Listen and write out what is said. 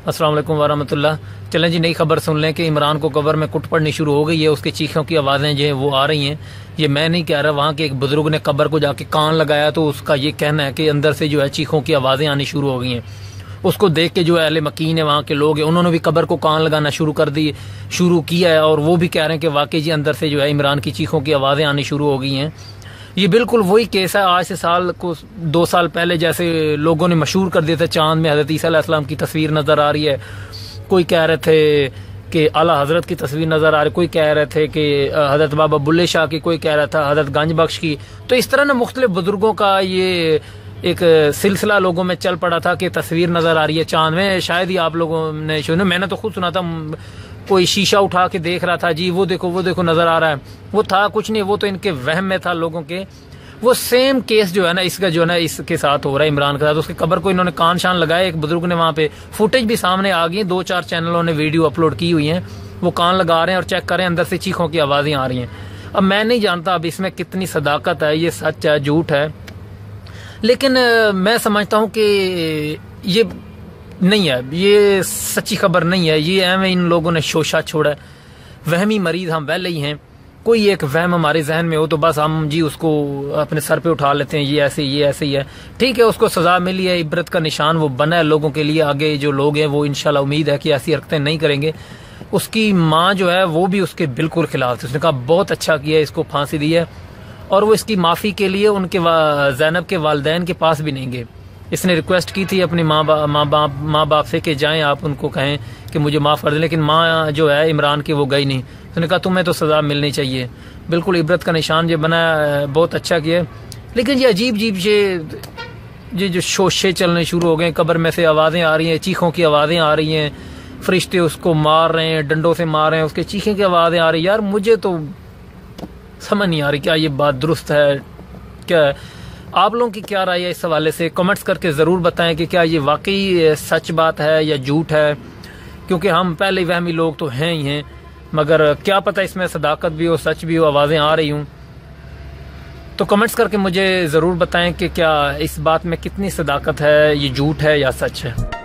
अस्सलाम वालेकुम वरहमतुल्लाह। चलें जी, नई खबर सुन लें कि इमरान को कब्र में कुट पड़नी शुरू हो गई है। उसकी चीखों की आवाज़ें जो है वो आ रही हैं। ये मैं नहीं कह रहा, वहाँ के एक बुजुर्ग ने कब्र को जाके कान लगाया तो उसका ये कहना है कि अंदर से जो है चीखों की आवाज़ें आनी शुरू हो गई हैं। उसको देख के जो है अहले मकीन है, वहाँ के लोग हैं, उन्होंने भी कब्र को कान लगाना शुरू किया है और वो भी कह रहे हैं कि वाकई जी अंदर से जो है इमरान की चीखों की आवाज़ें आनी शुरू हो गई हैं। ये बिल्कुल वही केस है। आज से 2 साल पहले जैसे लोगों ने मशहूर कर दिया था चांद में हज़रत ईसा अलैहिस्सलाम की तस्वीर नज़र आ रही है। कोई कह रहे थे कि आला हज़रत की तस्वीर नज़र आ रही, कोई कह रहे थे कि हज़रत बाबा बुल्ले शाह की, कोई कह रहा था हज़रत गंज बख्श की। तो इस तरह ना मुख्तलिफ बुजुर्गों का ये एक सिलसिला लोगों में चल पड़ा था कि तस्वीर नज़र आ रही है चांद में। शायद ही आप लोगों ने सुना, मैंने तो खुद सुना था। कोई शीशा उठा के देख रहा था, जी वो देखो नज़र आ रहा है। वो था कुछ नहीं, वो तो इनके वहम में था लोगों के। वो सेम केस जो है ना इसका जो है ना इसके साथ हो रहा है, इमरान के साथ। उसकी कब्र को इन्होंने कान शान लगाए, एक बुजुर्ग ने वहाँ पे फुटेज भी सामने आ गई, 2-4 चैनलों ने वीडियो अपलोड की हुई हैं। वो कान लगा रहे हैं और चेक कर रहे हैं, अंदर से चीखों की आवाज़ें आ रही हैं। अब मैं नहीं जानता अब इसमें कितनी सदाकत है, ये सच है झूठ है, लेकिन मैं समझता हूँ कि ये नहीं है, ये सच्ची खबर नहीं है। ये एवं इन लोगों ने शोशा छोड़ा है। वहमी मरीज हम पहले ही हैं। कोई एक वहम हमारे जहन में हो तो बस हम जी उसको अपने सर पे उठा लेते हैं, ये ऐसे ही है। ठीक है, उसको सजा मिली है, इबरत का निशान वो बना है लोगों के लिए। आगे जो लोग हैं वो इंशाल्लाह उम्मीद है कि ऐसी हरकतें नहीं करेंगे। उसकी माँ जो है वो भी उसके बिल्कुल खिलाफ थी। उसने कहा बहुत अच्छा किया, इसको फांसी दी है, और वो इसकी माफ़ी के लिए उनके ज़ैनब के वालिदैन के पास भी नहीं गए। इसने रिक्वेस्ट की थी अपने माँ बाप से कि जाएं आप उनको कहें कि मुझे माफ़ कर दें, लेकिन माँ जो है इमरान की वो गई नहीं। उसने कहा तुम्हें तो सज़ा मिलनी चाहिए, बिल्कुल इबरत का निशान जो बना बहुत अच्छा किया। लेकिन ये अजीब ये जो शोशे चलने शुरू हो गए, कब्र में से आवाज़ें आ रही हैं, चीखों की आवाज़ें आ रही हैं, फरिश्ते उसको मार रहे हैं, डंडों से मार रहे हैं, उसके चीखें की आवाज़ें आ रही हैं। यार मुझे तो समझ नहीं आ रही क्या ये बात दुरुस्त है क्या है। आप लोगों की क्या राय है इस हवाले से? कमेंट्स करके ज़रूर बताएं कि क्या ये वाकई सच बात है या झूठ है, क्योंकि हम पहले वहमी लोग तो हैं ही हैं, मगर क्या पता इसमें सदाकत भी हो, सच भी हो, आवाज़ें आ रही हूँ। तो कमेंट्स करके मुझे ज़रूर बताएं कि क्या इस बात में कितनी सदाकत है, ये झूठ है या सच है।